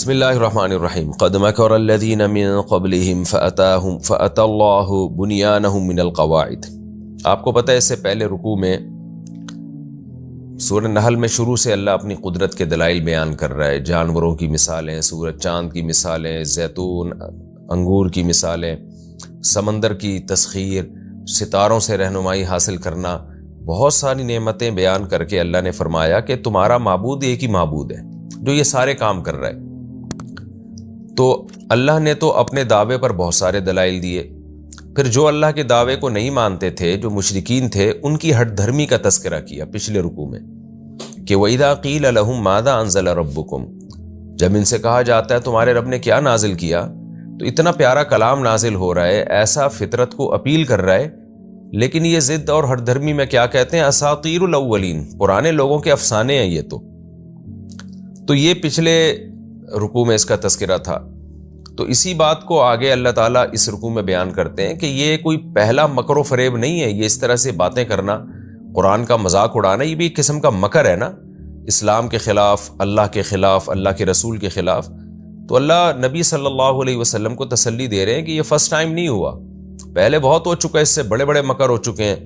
بسم اللہ الرحمن الرحیم قد مکر الذین من قبلہم فأتی اللہ بنیانہم من القواعد۔ آپ کو پتہ ہے اس سے پہلے رکوع میں سورہ نحل میں شروع سے اللہ اپنی قدرت کے دلائل بیان کر رہا ہے، جانوروں کی مثالیں، سورج چاند کی مثالیں، زیتون انگور کی مثالیں، سمندر کی تسخیر، ستاروں سے رہنمائی حاصل کرنا، بہت ساری نعمتیں بیان کر کے اللہ نے فرمایا کہ تمہارا معبود ایک ہی معبود ہے جو یہ سارے کام کر رہا ہے۔ تو اللہ نے تو اپنے دعوے پر بہت سارے دلائل دیے، پھر جو اللہ کے دعوے کو نہیں مانتے تھے، جو مشرکین تھے، ان کی ہٹ دھرمی کا تذکرہ کیا پچھلے رکوع میں کہ وَإِذَا قِيلَ لَهُم مَاذَا أَنزَلَ رَبُّكُمْ، جب ان سے کہا جاتا ہے تمہارے رب نے کیا نازل کیا، تو اتنا پیارا کلام نازل ہو رہا ہے، ایسا فطرت کو اپیل کر رہا ہے، لیکن یہ ضد اور ہٹ دھرمی میں کیا کہتے ہیں؟ اساطیر الاولین، پرانے لوگوں کے افسانے ہیں یہ تو یہ پچھلے رکوع میں اس کا تذکرہ تھا۔ تو اسی بات کو آگے اللہ تعالیٰ اس رکوع میں بیان کرتے ہیں کہ یہ کوئی پہلا مکر و فریب نہیں ہے، یہ اس طرح سے باتیں کرنا، قرآن کا مذاق اڑانا، یہ بھی ایک قسم کا مکر ہے نا، اسلام کے خلاف، اللہ کے خلاف، اللہ کے رسول کے خلاف۔ تو اللہ نبی صلی اللہ علیہ وسلم کو تسلی دے رہے ہیں کہ یہ فرسٹ ٹائم نہیں ہوا، پہلے بہت ہو چکا ہے، اس سے بڑے بڑے مکر ہو چکے ہیں،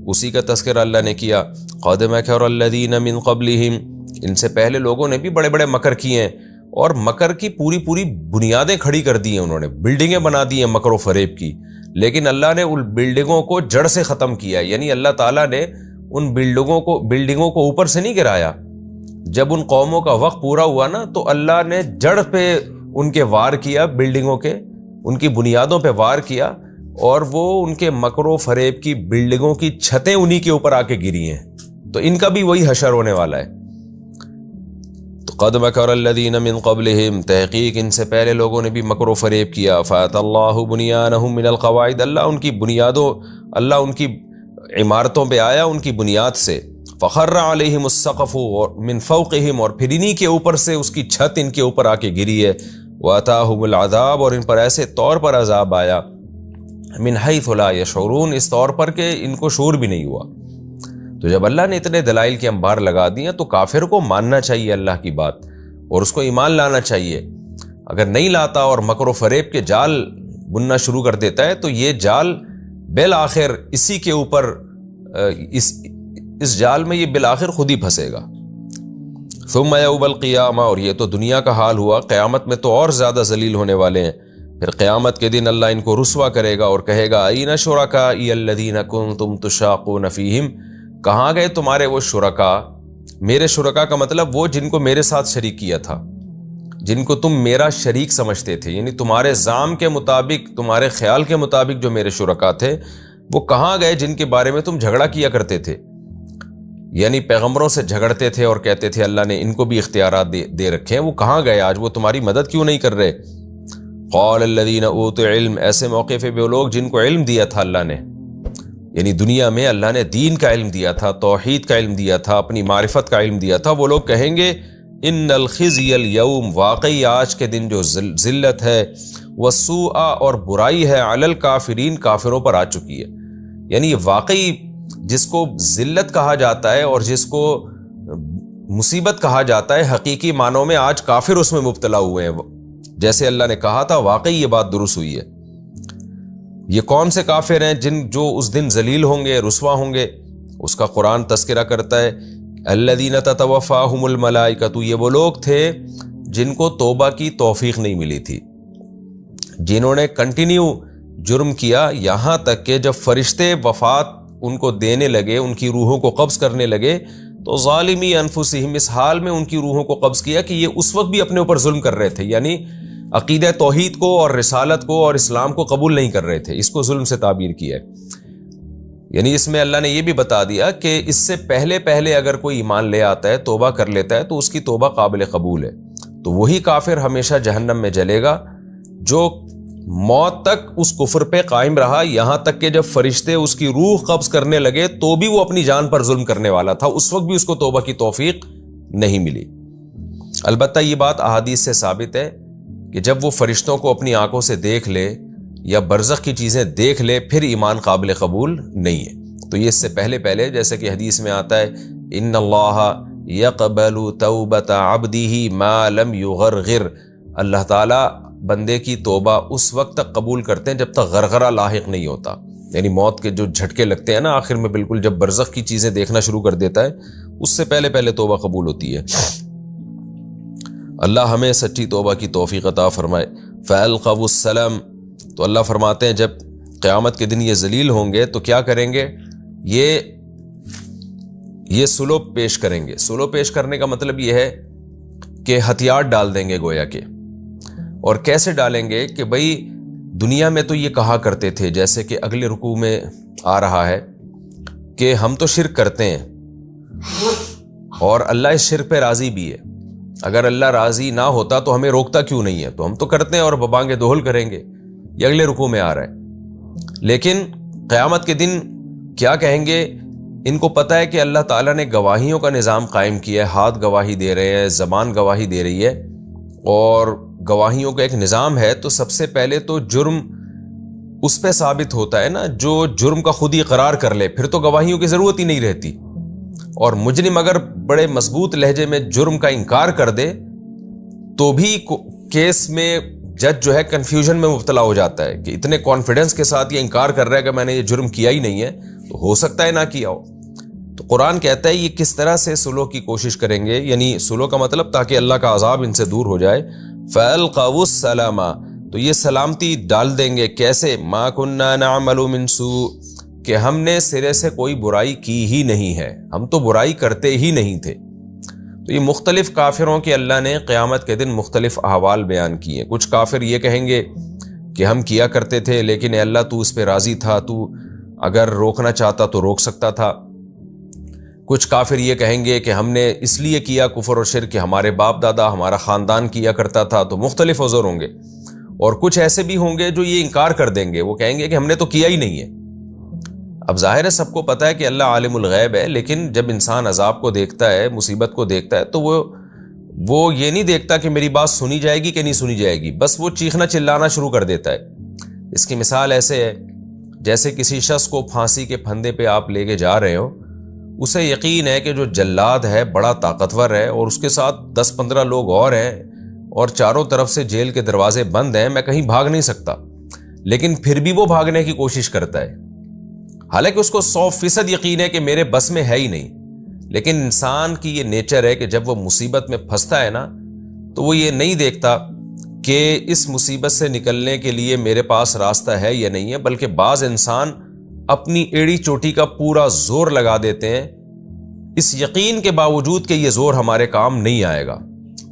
اسی کا تذکرہ اللہ نے کیا۔ قد مکر الذین من قبلہم، ان سے پہلے لوگوں نے بھی بڑے بڑے مکر کیے ہیں، اور مکر کی پوری بنیادیں کھڑی کر دی ہیں، انہوں نے بلڈنگیں بنا دی ہیں مکر و فریب کی، لیکن اللہ نے ان بلڈنگوں کو جڑ سے ختم کیا، یعنی اللہ تعالیٰ نے ان بلڈنگوں کو اوپر سے نہیں گرایا۔ جب ان قوموں کا وقت پورا ہوا نا، تو اللہ نے جڑ پہ ان کے وار کیا، بلڈنگوں کے، ان کی بنیادوں پہ وار کیا، اور وہ ان کے مکر و فریب کی بلڈنگوں کی چھتیں انہی کے اوپر آ کے گری ہیں، تو ان کا بھی وہی حشر ہونے والا ہے۔ قد مکر الذین من قبلہم، تحقیق ان سے پہلے لوگوں نے بھی مکر و فریب کیا، فأتی اللہ بنیانہم من القواعد، اللہ ان کی عمارتوں پہ آیا ان کی بنیاد سے، فخر علیہم السقف من فوقہم، اور پھر انہی کے اوپر سے اس کی چھت ان کے اوپر آ کے گری ہے، واتاہم العذاب، اور ان پر ایسے طور پر عذاب آیا، من حیث لا یشعرون، اس طور پر کہ ان کو شعور بھی نہیں ہوا۔ تو جب اللہ نے اتنے دلائل کے انبار لگا دیے تو کافر کو ماننا چاہیے اللہ کی بات، اور اس کو ایمان لانا چاہیے۔ اگر نہیں لاتا اور مکر و فریب کے جال بننا شروع کر دیتا ہے تو یہ جال بالآخر اسی کے اوپر اس جال میں یہ بالآخر خود ہی پھنسے گا۔ ثم یوم القیامہ، اور یہ تو دنیا کا حال ہوا، قیامت میں تو اور زیادہ ذلیل ہونے والے ہیں۔ پھر قیامت کے دن اللہ ان کو رسوا کرے گا اور کہے گا این شرکائی الذین کنتم تشاقون فیہم، کہاں گئے تمہارے وہ شرکا؟ میرے شرکا کا مطلب وہ جن کو میرے ساتھ شریک کیا تھا، جن کو تم میرا شریک سمجھتے تھے، یعنی تمہارے زعم کے مطابق، تمہارے خیال کے مطابق جو میرے شرکا تھے، وہ کہاں گئے جن کے بارے میں تم جھگڑا کیا کرتے تھے؟ یعنی پیغمبروں سے جھگڑتے تھے اور کہتے تھے اللہ نے ان کو بھی اختیارات دے رکھے ہیں، وہ کہاں گئے آج؟ وہ تمہاری مدد کیوں نہیں کر رہے؟ قال الذین اوتوا العلم، ایسے موقع پہ وہ لوگ جن کو علم دیا تھا اللہ نے، یعنی دنیا میں اللہ نے دین کا علم دیا تھا، توحید کا علم دیا تھا، اپنی معرفت کا علم دیا تھا، وہ لوگ کہیں گے ان الخزی اليوم، واقعی آج کے دن جو ذلت ہے، والسوء، اور برائی ہے، علی الکافرین، کافروں پر آ چکی ہے۔ یعنی واقعی جس کو ذلت کہا جاتا ہے اور جس کو مصیبت کہا جاتا ہے، حقیقی معنوں میں آج کافر اس میں مبتلا ہوئے ہیں، جیسے اللہ نے کہا تھا، واقعی یہ بات درست ہوئی ہے۔ یہ کون سے کافر ہیں جو اس دن ذلیل ہوں گے، رسوا ہوں گے؟ اس کا قرآن تذکرہ کرتا ہے، الذین تتوفاہم الملائکۃ، یہ وہ لوگ تھے جن کو توبہ کی توفیق نہیں ملی تھی، جنہوں نے کنٹینیو جرم کیا، یہاں تک کہ جب فرشتے وفات ان کو دینے لگے، ان کی روحوں کو قبض کرنے لگے، تو ظالمی انفسہم، اس حال میں ان کی روحوں کو قبض کیا کہ یہ اس وقت بھی اپنے اوپر ظلم کر رہے تھے، یعنی عقیدہ توحید کو اور رسالت کو اور اسلام کو قبول نہیں کر رہے تھے، اس کو ظلم سے تعبیر کیا ہے۔ یعنی اس میں اللہ نے یہ بھی بتا دیا کہ اس سے پہلے اگر کوئی ایمان لے آتا ہے، توبہ کر لیتا ہے، تو اس کی توبہ قابل قبول ہے، تو وہی کافر ہمیشہ جہنم میں جلے گا جو موت تک اس کفر پہ قائم رہا، یہاں تک کہ جب فرشتے اس کی روح قبض کرنے لگے تو بھی وہ اپنی جان پر ظلم کرنے والا تھا، اس وقت بھی اس کو توبہ کی توفیق نہیں ملی۔ البتہ یہ بات احادیث سے ثابت ہے کہ جب وہ فرشتوں کو اپنی آنکھوں سے دیکھ لے یا برزخ کی چیزیں دیکھ لے، پھر ایمان قابل قبول نہیں ہے۔ تو یہ اس سے پہلے جیسے کہ حدیث میں آتا ہے، ان اللہ یقبل توبۃ عبدہ ما لم یغرغر، اللہ تعالیٰ بندے کی توبہ اس وقت تک قبول کرتے ہیں جب تک غرغرہ لاحق نہیں ہوتا، یعنی موت کے جو جھٹکے لگتے ہیں نا آخر میں، بالکل جب برزخ کی چیزیں دیکھنا شروع کر دیتا ہے اس سے پہلے پہلے توبہ قبول ہوتی ہے۔ اللہ ہمیں سچی توبہ کی توفیق عطا فرمائے۔ فَأَلْقَوُا السَّلَامَ، تو اللہ فرماتے ہیں جب قیامت کے دن یہ ذلیل ہوں گے تو کیا کریں گے، یہ سلو پیش کریں گے۔ سلو پیش کرنے کا مطلب یہ ہے کہ ہتھیار ڈال دیں گے گویا کے، اور کیسے ڈالیں گے کہ بھئی دنیا میں تو یہ کہا کرتے تھے، جیسے کہ اگلے رکوع میں آ رہا ہے کہ ہم تو شرک کرتے ہیں اور اللہ اس شرک پہ راضی بھی ہے، اگر اللہ راضی نہ ہوتا تو ہمیں روکتا کیوں نہیں ہے، تو ہم تو کرتے ہیں اور ببانگ دہل کریں گے۔ یہ اگلے رکوع میں آ رہا ہے۔ لیکن قیامت کے دن کیا کہیں گے، ان کو پتہ ہے کہ اللہ تعالیٰ نے گواہیوں کا نظام قائم کیا ہے، ہاتھ گواہی دے رہے ہیں، زبان گواہی دے رہی ہے، اور گواہیوں کا ایک نظام ہے، تو سب سے پہلے تو جرم اس پہ ثابت ہوتا ہے نا جو جرم کا خود ہی اقرار کر لے، پھر تو گواہیوں کی ضرورت ہی نہیں رہتی۔ اور مجرم اگر بڑے مضبوط لہجے میں جرم کا انکار کر دے تو بھی کیس میں جج جو ہے کنفیوژن میں مبتلا ہو جاتا ہے کہ اتنے کانفیڈنس کے ساتھ یہ انکار کر رہا ہے کہ میں نے یہ جرم کیا ہی نہیں ہے، تو ہو سکتا ہے نہ کیا ہو۔ تو قرآن کہتا ہے یہ کس طرح سے سلو کی کوشش کریں گے، یعنی سلو کا مطلب تاکہ اللہ کا عذاب ان سے دور ہو جائے۔ فَأَلْقَوُا السَّلَامَ، تو یہ سلامتی ڈال دیں گے، کیسے، مَا كُنَّا نَعْمَلُ مِن سُوءٍ، کہ ہم نے سرے سے کوئی برائی کی ہی نہیں ہے، ہم تو برائی کرتے ہی نہیں تھے۔ تو یہ مختلف کافروں کے اللہ نے قیامت کے دن مختلف احوال بیان کیے۔ کچھ کافر یہ کہیں گے کہ ہم کیا کرتے تھے لیکن اے اللہ تو اس پہ راضی تھا، تو اگر روکنا چاہتا تو روک سکتا تھا۔ کچھ کافر یہ کہیں گے کہ ہم نے اس لیے کیا کفر اور شرک کہ ہمارے باپ دادا ہمارا خاندان کیا کرتا تھا، تو مختلف عذر ہوں گے۔ اور کچھ ایسے بھی ہوں گے جو یہ انکار کر دیں گے، وہ کہیں گے کہ ہم نے تو کیا ہی نہیں ہے۔ اب ظاہر ہے سب کو پتہ ہے کہ اللہ عالم الغیب ہے، لیکن جب انسان عذاب کو دیکھتا ہے، مصیبت کو دیکھتا ہے، تو وہ یہ نہیں دیکھتا کہ میری بات سنی جائے گی کہ نہیں سنی جائے گی، بس وہ چیخنا چلانا شروع کر دیتا ہے۔ اس کی مثال ایسے ہے جیسے کسی شخص کو پھانسی کے پھندے پہ آپ لے کے جا رہے ہو، اسے یقین ہے کہ جو جلاد ہے بڑا طاقتور ہے اور اس کے ساتھ 10-15 لوگ اور ہیں اور چاروں طرف سے جیل کے دروازے بند ہیں، میں کہیں بھاگ نہیں سکتا، لیکن پھر بھی وہ بھاگنے کی کوشش کرتا ہے، حالانکہ اس کو 100% یقین ہے کہ میرے بس میں ہے ہی نہیں۔ لیکن انسان کی یہ نیچر ہے کہ جب وہ مصیبت میں پھنستا ہے نا تو وہ یہ نہیں دیکھتا کہ اس مصیبت سے نکلنے کے لیے میرے پاس راستہ ہے یا نہیں ہے، بلکہ بعض انسان اپنی ایڑی چوٹی کا پورا زور لگا دیتے ہیں اس یقین کے باوجود کہ یہ زور ہمارے کام نہیں آئے گا۔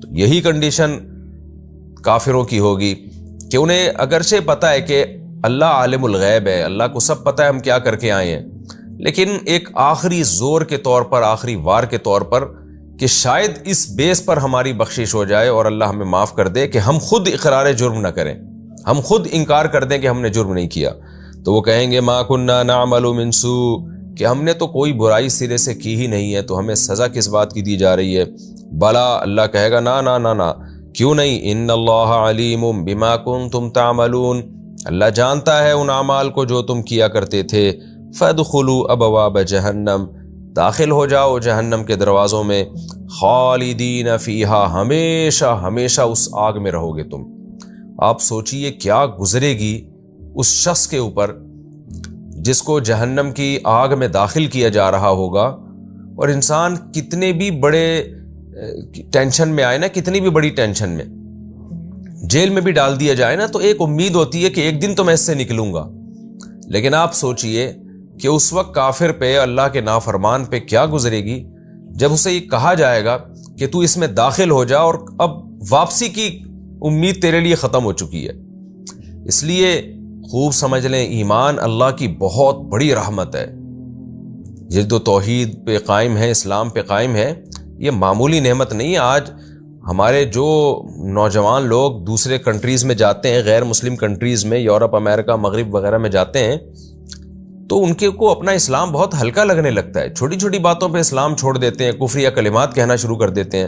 تو یہی کنڈیشن کافروں کی ہوگی کہ انہیں اگرچہ پتہ ہے کہ اللہ عالم الغیب ہے، اللہ کو سب پتہ ہے ہم کیا کر کے آئے ہیں، لیکن ایک آخری زور کے طور پر، آخری وار کے طور پر کہ شاید اس بیس پر ہماری بخشش ہو جائے اور اللہ ہمیں معاف کر دے کہ ہم خود اقرار جرم نہ کریں، ہم خود انکار کر دیں کہ ہم نے جرم نہیں کیا، تو وہ کہیں گے ما کننا نعمل من سوء، کہ ہم نے تو کوئی برائی سرے سے کی ہی نہیں ہے، تو ہمیں سزا کس بات کی دی جا رہی ہے۔ بلا، اللہ کہے گا نا نا نا نا، کیوں نہیں، ان اللہ علیم بما کنتم تعملون، اللہ جانتا ہے ان اعمال کو جو تم کیا کرتے تھے۔ فادخلوا ابواب جہنم، داخل ہو جاؤ جہنم کے دروازوں میں، خالدین فیہا، ہمیشہ ہمیشہ اس آگ میں رہو گے تم۔ آپ سوچئے کیا گزرے گی اس شخص کے اوپر جس کو جہنم کی آگ میں داخل کیا جا رہا ہوگا، اور انسان کتنے بھی بڑے ٹینشن میں آئے نا، کتنی بھی بڑی ٹینشن میں، جیل میں بھی ڈال دیا جائے نا، تو ایک امید ہوتی ہے کہ ایک دن تو میں اس سے نکلوں گا، لیکن آپ سوچئے کہ اس وقت کافر پہ، اللہ کے نافرمان پہ کیا گزرے گی جب اسے یہ کہا جائے گا کہ تو اس میں داخل ہو جا اور اب واپسی کی امید تیرے لیے ختم ہو چکی ہے۔ اس لیے خوب سمجھ لیں، ایمان اللہ کی بہت بڑی رحمت ہے۔ یہ جو توحید پہ قائم ہے، اسلام پہ قائم ہے، یہ معمولی نعمت نہیں ہے۔ آج ہمارے جو نوجوان لوگ دوسرے کنٹریز میں جاتے ہیں، غیر مسلم کنٹریز میں، یورپ، امریکہ، مغرب وغیرہ میں جاتے ہیں، تو ان کے کو اپنا اسلام بہت ہلکا لگنے لگتا ہے، چھوٹی چھوٹی باتوں پہ اسلام چھوڑ دیتے ہیں، کفریہ کلمات کہنا شروع کر دیتے ہیں۔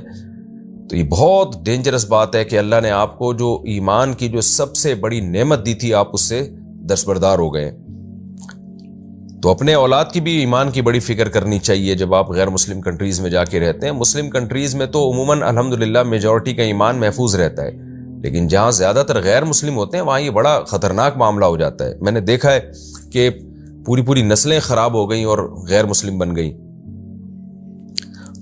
تو یہ بہت ڈینجرس بات ہے کہ اللہ نے آپ کو جو ایمان کی جو سب سے بڑی نعمت دی تھی، آپ اس سے دستبردار ہو گئے۔ تو اپنے اولاد کی بھی ایمان کی بڑی فکر کرنی چاہیے جب آپ غیر مسلم کنٹریز میں جا کے رہتے ہیں۔ مسلم کنٹریز میں تو عموماً الحمدللہ میجورٹی کا ایمان محفوظ رہتا ہے، لیکن جہاں زیادہ تر غیر مسلم ہوتے ہیں وہاں یہ بڑا خطرناک معاملہ ہو جاتا ہے. میں نے دیکھا ہے کہ پوری نسلیں خراب ہو گئیں اور غیر مسلم بن گئیں.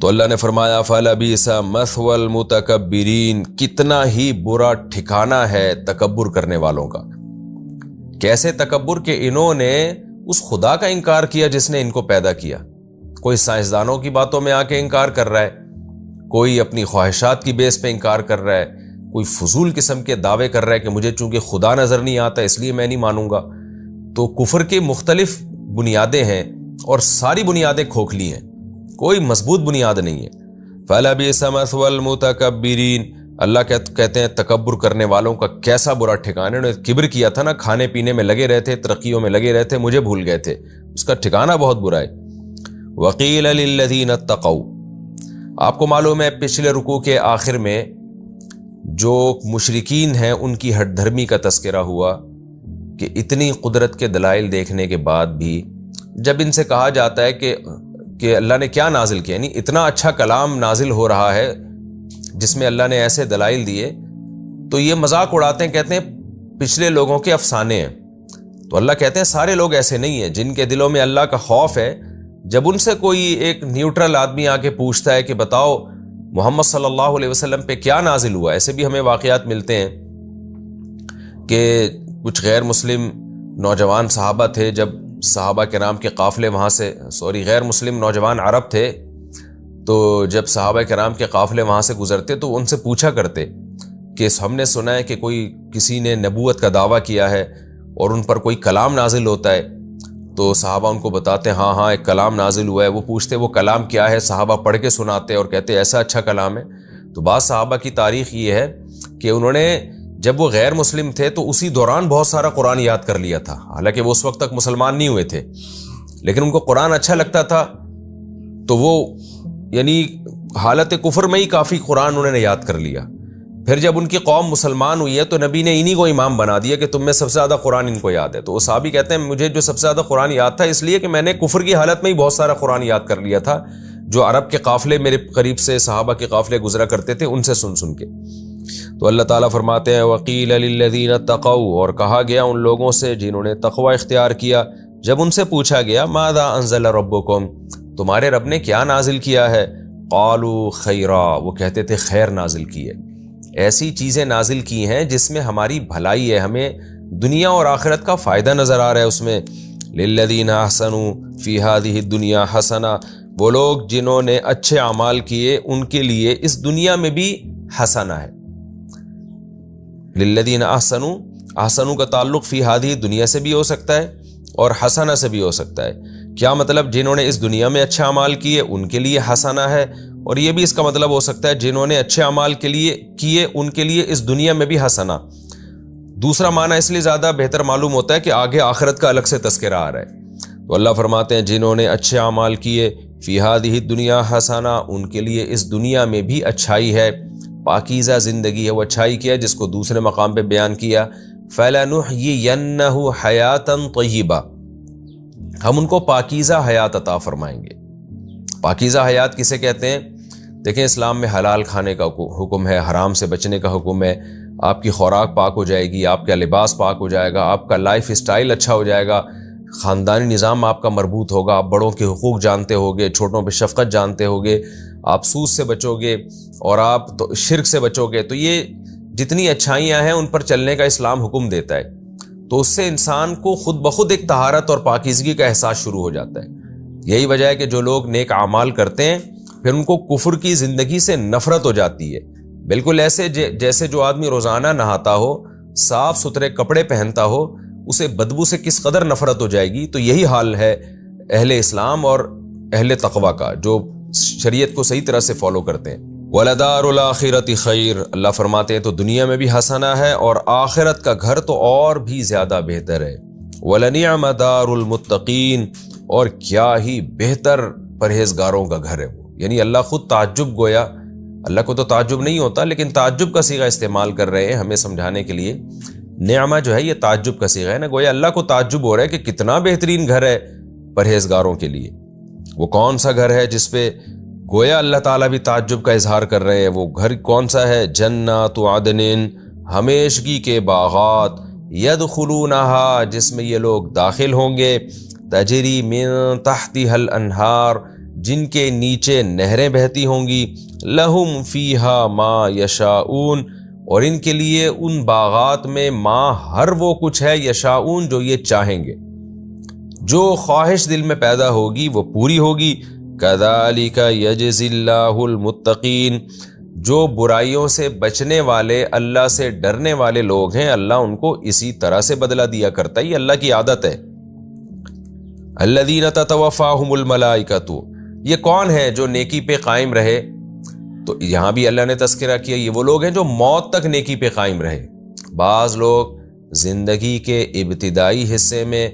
تو اللہ نے فرمایا فَلَبِئْسَ مَثْوَى الْمُتَكَبِّرِينَ، کتنا ہی برا ٹھکانہ ہے تکبر کرنے والوں کا. کیسے تکبر کہ انہوں نے اس خدا کا انکار کیا جس نے ان کو پیدا کیا. کوئی سائنسدانوں کی باتوں میں آ کے انکار کر رہا ہے، کوئی اپنی خواہشات کی بیس پہ انکار کر رہا ہے، کوئی فضول قسم کے دعوے کر رہا ہے کہ مجھے چونکہ خدا نظر نہیں آتا اس لیے میں نہیں مانوں گا. تو کفر کی مختلف بنیادیں ہیں اور ساری بنیادیں کھوکھلی ہیں، کوئی مضبوط بنیاد نہیں ہے. فَلَبِئْسَ مَثْوَى الْمُتَكَبِّرِينَ، اللہ کہتے ہیں تکبر کرنے والوں کا کیسا برا ٹھکانہ. انہوں نے کبر کیا تھا نا، کھانے پینے میں لگے رہے تھے، ترقیوں میں لگے رہے تھے، مجھے بھول گئے تھے، اس کا ٹھکانہ بہت برا ہے. وَقِيلَ لِلَّذِينَ اتَّقَوْا، آپ کو معلوم ہے پچھلے رکوع کے آخر میں جو مشرکین ہیں ان کی ہٹ دھرمی کا تذکرہ ہوا کہ اتنی قدرت کے دلائل دیکھنے کے بعد بھی جب ان سے کہا جاتا ہے کہ اللہ نے کیا نازل کیا، یعنی اتنا اچھا کلام نازل ہو رہا ہے جس میں اللہ نے ایسے دلائل دیے، تو یہ مذاق اڑاتے ہیں، کہتے ہیں پچھلے لوگوں کے افسانے ہیں. تو اللہ کہتے ہیں سارے لوگ ایسے نہیں ہیں. جن کے دلوں میں اللہ کا خوف ہے، جب ان سے کوئی ایک نیوٹرل آدمی آ کے پوچھتا ہے کہ بتاؤ محمد صلی اللہ علیہ وسلم پہ کیا نازل ہوا، ایسے بھی ہمیں واقعات ملتے ہیں کہ کچھ غیر مسلم نوجوان صحابہ تھے، جب صحابہ کرام کے قافلے وہاں سے غیر مسلم نوجوان عرب تھے، تو جب صحابہ کرام کے قافلے وہاں سے گزرتے تو ان سے پوچھا کرتے کہ ہم نے سنا ہے کہ کسی نے نبوت کا دعویٰ کیا ہے اور ان پر کوئی کلام نازل ہوتا ہے. تو صحابہ ان کو بتاتے ہیں ہاں ایک کلام نازل ہوا ہے. وہ پوچھتے وہ کلام کیا ہے، صحابہ پڑھ کے سناتے اور کہتے ایسا اچھا کلام ہے. تو بعض صحابہ کی تاریخ یہ ہے کہ انہوں نے جب وہ غیر مسلم تھے تو اسی دوران بہت سارا قرآن یاد کر لیا تھا، حالانکہ وہ اس وقت تک مسلمان نہیں ہوئے تھے، لیکن ان کو قرآن اچھا لگتا تھا تو وہ یعنی حالت کفر میں ہی کافی قرآن انہوں نے یاد کر لیا. پھر جب ان کی قوم مسلمان ہوئی ہے تو نبی نے انہی کو امام بنا دیا کہ تم میں سب سے زیادہ قرآن ان کو یاد ہے. تو وہ صحابی کہتے ہیں مجھے جو سب سے زیادہ قرآن یاد تھا اس لیے کہ میں نے کفر کی حالت میں ہی بہت سارا قرآن یاد کر لیا تھا، جو عرب کے قافلے میرے قریب سے صحابہ کے قافلے گزرا کرتے تھے ان سے سن کے. تو اللہ تعالیٰ فرماتے ہیں وَقِيلَ لِلَّذِينَ اتَّقَوْا، اور کہا گیا ان لوگوں سے جنہوں نے تقوی اختیار کیا، جب ان سے پوچھا گیا ماذا انزل ربکم، تمہارے رب نے کیا نازل کیا ہے، قالوا خیرا، وہ کہتے تھے خیر نازل کی ہے، ایسی چیزیں نازل کی ہیں جس میں ہماری بھلائی ہے، ہمیں دنیا اور آخرت کا فائدہ نظر آ رہا ہے اس میں. للذین احسنوا فی ہذہ الدنیا حسنہ، وہ لوگ جنہوں نے اچھے اعمال کیے ان کے لیے اس دنیا میں بھی حسنہ ہے. للذین احسنوا، احسنوا کا تعلق فی ہذہ دنیا سے بھی ہو سکتا ہے اور حسنہ سے بھی ہو سکتا ہے. کیا مطلب جنہوں نے اس دنیا میں اچھے اعمال کیے ان کے لیے حسنہ ہے، اور یہ بھی اس کا مطلب ہو سکتا ہے جنہوں نے اچھے اعمال کیے ان کے لیے اس دنیا میں بھی حسنہ. دوسرا معنی اس لیے زیادہ بہتر معلوم ہوتا ہے کہ آگے آخرت کا الگ سے تذکرہ آ رہا ہے. تو اللہ فرماتے ہیں جنہوں نے اچھے اعمال کیے فی ہذہ الدنیا حسنہ، ان کے لیے اس دنیا میں بھی اچھائی ہے، پاکیزہ زندگی ہے. وہ اچھائی کیا جس کو دوسرے مقام پہ بیان کیا فَلَنُحْيِيَنَّهُ حَيَاةً طَيِّبَةً، ہم ان کو پاکیزہ حیات عطا فرمائیں گے. پاکیزہ حیات کسے کہتے ہیں؟ دیکھیں اسلام میں حلال کھانے کا حکم ہے، حرام سے بچنے کا حکم ہے، آپ کی خوراک پاک ہو جائے گی، آپ کا لباس پاک ہو جائے گا، آپ کا لائف اسٹائل اچھا ہو جائے گا، خاندانی نظام آپ کا مربوط ہوگا، آپ بڑوں کے حقوق جانتے ہوگے، چھوٹوں پہ شفقت جانتے ہوگے، آپ سود سے بچو گے اور آپ شرک سے بچو گے. تو یہ جتنی اچھائیاں ہیں ان پر چلنے کا اسلام حکم دیتا ہے. تو اس سے انسان کو خود بخود ایک طہارت اور پاکیزگی کا احساس شروع ہو جاتا ہے. یہی وجہ ہے کہ جو لوگ نیک اعمال کرتے ہیں پھر ان کو کفر کی زندگی سے نفرت ہو جاتی ہے. بالکل ایسے جیسے جو آدمی روزانہ نہاتا ہو، صاف ستھرے کپڑے پہنتا ہو، اسے بدبو سے کس قدر نفرت ہو جائے گی. تو یہی حال ہے اہل اسلام اور اہل تقوی کا، جو شریعت کو صحیح طرح سے فالو کرتے ہیں. وَلَدَارُ الْآخِرَةِ خَيْرٌ، اللہ فرماتے ہیں تو دنیا میں بھی حسنہ ہے اور آخرت کا گھر تو اور بھی زیادہ بہتر ہے. وَلَنِعْمَ دَارُ الْمُتَّقِينَ، اور کیا ہی بہتر پرہیزگاروں کا گھر ہے وہ. یعنی اللہ خود تعجب گویا، اللہ کو تو تعجب نہیں ہوتا لیکن تعجب کا صیغہ استعمال کر رہے ہیں ہمیں سمجھانے کے لیے. نعمہ جو ہے یہ تعجب کا صیغہ ہے نا، گویا اللہ کو تعجب ہو رہا ہے کہ کتنا بہترین گھر ہے پرہیزگاروں کے لیے. وہ کون سا گھر ہے جس پہ گویا اللہ تعالیٰ بھی تعجب کا اظہار کر رہے ہیں. وہ گھر کون سا ہے؟ جنات عدن، ہمیشگی کے باغات، یدخلونہا جس میں یہ لوگ داخل ہوں گے، تجری من تحتہا الانہار جن کے نیچے نہریں بہتی ہوں گی، لہم فیہا ما یشاؤون اور ان کے لیے ان باغات میں ما ہر وہ کچھ ہے، یشاؤون جو یہ چاہیں گے، جو خواہش دل میں پیدا ہوگی وہ پوری ہوگی۔ کذالک یجزی اللہ المتقین جو برائیوں سے بچنے والے، اللہ سے ڈرنے والے لوگ ہیں، اللہ ان کو اسی طرح سے بدلہ دیا کرتا ہے، یہ اللہ کی عادت ہے۔ الذین تتوفاہم الملائکۃ یہ کون ہے جو نیکی پہ قائم رہے؟ تو یہاں بھی اللہ نے تذکرہ کیا یہ وہ لوگ ہیں جو موت تک نیکی پہ قائم رہے۔ بعض لوگ زندگی کے ابتدائی حصے میں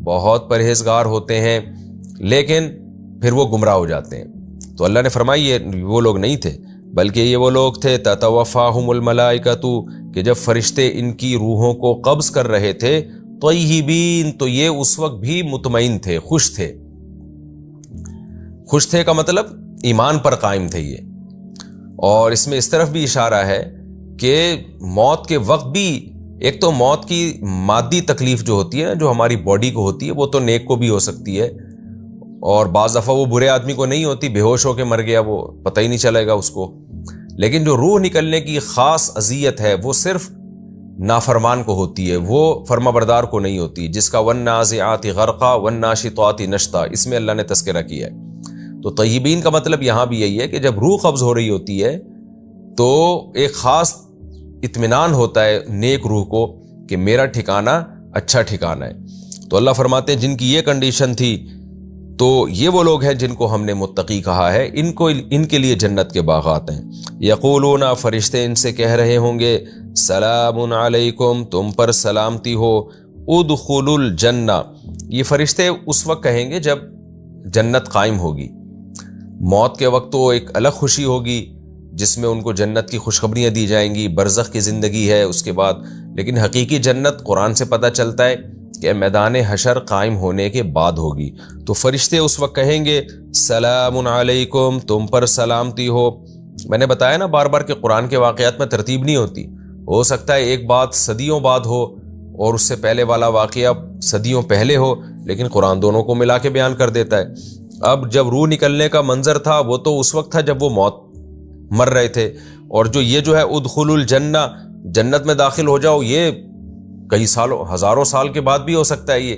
بہت پرہیزگار ہوتے ہیں لیکن پھر وہ گمراہ ہو جاتے ہیں، تو اللہ نے فرمایا یہ وہ لوگ نہیں تھے، بلکہ یہ وہ لوگ تھے تتوفاہم الملائکۃ کہ جب فرشتے ان کی روحوں کو قبض کر رہے تھے، طیبین تو یہ اس وقت بھی مطمئن تھے، خوش تھے۔ خوش تھے کا مطلب ایمان پر قائم تھے یہ، اور اس میں اس طرف بھی اشارہ ہے کہ موت کے وقت بھی ایک تو موت کی مادی تکلیف جو ہوتی ہے نا، جو ہماری باڈی کو ہوتی ہے، وہ تو نیک کو بھی ہو سکتی ہے، اور بعض دفعہ وہ برے آدمی کو نہیں ہوتی، بے ہوش ہو کے مر گیا وہ پتہ ہی نہیں چلے گا اس کو، لیکن جو روح نکلنے کی خاص اذیت ہے وہ صرف نافرمان کو ہوتی ہے، وہ فرما بردار کو نہیں ہوتی، جس کا والنازعات غرقا والناشطات نشطا اس میں اللہ نے تذکرہ کیا ہے۔ تو طیبین کا مطلب یہاں بھی یہی ہے کہ جب روح قبض ہو رہی ہوتی ہے تو ایک خاص اطمینان ہوتا ہے نیک روح کو کہ میرا ٹھکانہ اچھا ٹھکانہ ہے۔ تو اللہ فرماتے ہیں جن کی یہ کنڈیشن تھی تو یہ وہ لوگ ہیں جن کو ہم نے متقی کہا ہے، ان کے لیے جنت کے باغات ہیں۔ یقولون فرشتے ان سے کہہ رہے ہوں گے سلام علیکم تم پر سلامتی ہو، ادخلوا الجنہ یہ فرشتے اس وقت کہیں گے جب جنت قائم ہوگی۔ موت کے وقت تو ایک الگ خوشی ہوگی جس میں ان کو جنت کی خوشخبریاں دی جائیں گی، برزخ کی زندگی ہے اس کے بعد، لیکن حقیقی جنت قرآن سے پتہ چلتا ہے کہ میدان حشر قائم ہونے کے بعد ہوگی۔ تو فرشتے اس وقت کہیں گے سلام علیکم تم پر سلامتی ہو۔ میں نے بتایا نا بار بار کہ قرآن کے واقعات میں ترتیب نہیں ہوتی، ہو سکتا ہے ایک بات صدیوں بعد ہو اور اس سے پہلے والا واقعہ صدیوں پہلے ہو، لیکن قرآن دونوں کو ملا کے بیان کر دیتا ہے۔ اب جب روح نکلنے کا منظر تھا وہ تو اس وقت تھا جب وہ موت مر رہے تھے، اور جو یہ جو ہے ادخلوا الجنہ جنت میں داخل ہو جاؤ، یہ کئی سالوں ہزاروں سال کے بعد بھی ہو سکتا ہے، یہ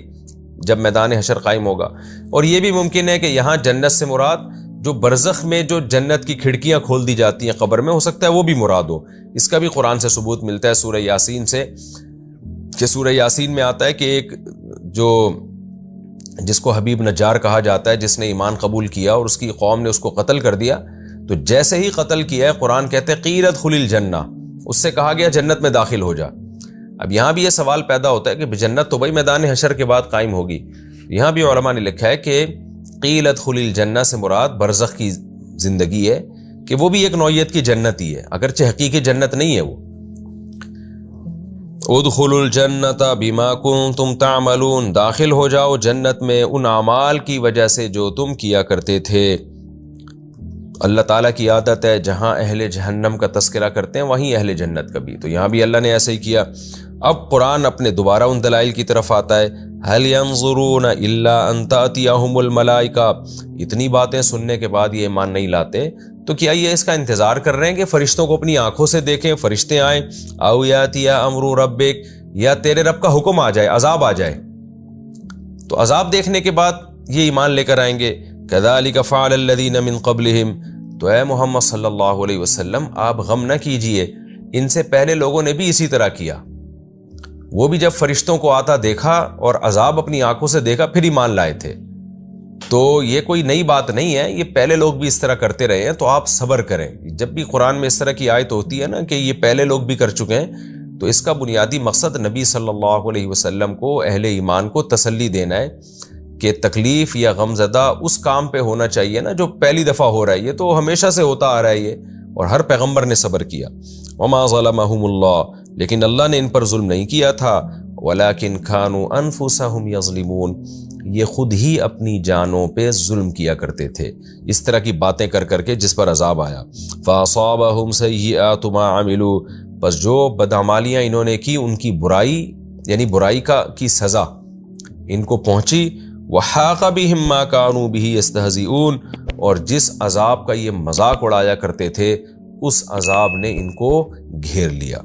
جب میدان حشر قائم ہوگا۔ اور یہ بھی ممکن ہے کہ یہاں جنت سے مراد جو برزخ میں جو جنت کی کھڑکیاں کھول دی جاتی ہیں قبر میں، ہو سکتا ہے وہ بھی مراد ہو۔ اس کا بھی قرآن سے ثبوت ملتا ہے سورہ یاسین سے، کہ سورہ یاسین میں آتا ہے کہ ایک جو جس کو حبیب نجار کہا جاتا ہے، جس نے ایمان قبول کیا اور اس کی قوم نے اس کو قتل کر دیا، تو جیسے ہی قتل کیا ہے قرآن کہتے ہیں قیل ادخل الجنہ، اس سے کہا گیا جنت میں داخل ہو جا۔ اب یہاں بھی یہ سوال پیدا ہوتا ہے کہ جنت تو بھائی میدان حشر کے بعد قائم ہوگی، یہاں بھی علماء نے لکھا ہے کہ قیل ادخل الجنہ سے مراد برزخ کی زندگی ہے، کہ وہ بھی ایک نوعیت کی جنت ہی ہے، اگرچہ حقیقی جنت نہیں ہے وہ۔ ادخلوا الجنت بما کنتم تعملون داخل ہو جاؤ جنت میں ان اعمال کی وجہ سے جو تم کیا کرتے تھے۔ اللہ تعالیٰ کی عادت ہے جہاں اہل جہنم کا تذکرہ کرتے ہیں وہیں اہل جنت کا بھی، تو یہاں بھی اللہ نے ایسے ہی کیا۔ اب قرآن اپنے دوبارہ ان دلائل کی طرف آتا ہے، هل ينظرون الا ان تأتيهم الملائکہ، اتنی باتیں سننے کے بعد یہ ایمان نہیں لاتے تو کیا یہ اس کا انتظار کر رہے ہیں کہ فرشتوں کو اپنی آنکھوں سے دیکھیں، فرشتے آئیں، او یاتی امر ربک، یا تیرے رب کا حکم آ جائے، عذاب آ جائے، تو عذاب دیکھنے کے بعد یہ ایمان لے کر آئیں گے۔ کذالک فعل الذین من قبلہم، تو اے محمد صلی اللہ علیہ وسلم آپ غم نہ کیجئے، ان سے پہلے لوگوں نے بھی اسی طرح کیا، وہ بھی جب فرشتوں کو آتا دیکھا اور عذاب اپنی آنکھوں سے دیکھا پھر ایمان لائے تھے۔ تو یہ کوئی نئی بات نہیں ہے، یہ پہلے لوگ بھی اس طرح کرتے رہے ہیں، تو آپ صبر کریں۔ جب بھی قرآن میں اس طرح کی آیت ہوتی ہے نا کہ یہ پہلے لوگ بھی کر چکے ہیں، تو اس کا بنیادی مقصد نبی صلی اللہ علیہ وسلم کو، اہل ایمان کو تسلی دینا ہے کہ تکلیف یا غم زدہ اس کام پہ ہونا چاہیے نا جو پہلی دفعہ ہو رہا ہے، یہ تو ہمیشہ سے ہوتا آ رہا ہے یہ، اور ہر پیغمبر نے صبر کیا۔ وما ظلمہم اللہ، لیکن اللہ نے ان پر ظلم نہیں کیا تھا، ولکن كانوا انفسهم یظلمون، یہ خود ہی اپنی جانوں پہ ظلم کیا کرتے تھے اس طرح کی باتیں کر کر کے جس پر عذاب آیا۔ فاصابہم سیئات ما عملوا، بس جو بدعمالیاں انہوں نے کی ان کی برائی یعنی برائی کی سزا ان کو پہنچی. وحاق بہم ما کانوا بہ یستہزئون، اور جس عذاب کا یہ مذاق اڑایا کرتے تھے اس عذاب نے ان کو گھیر لیا.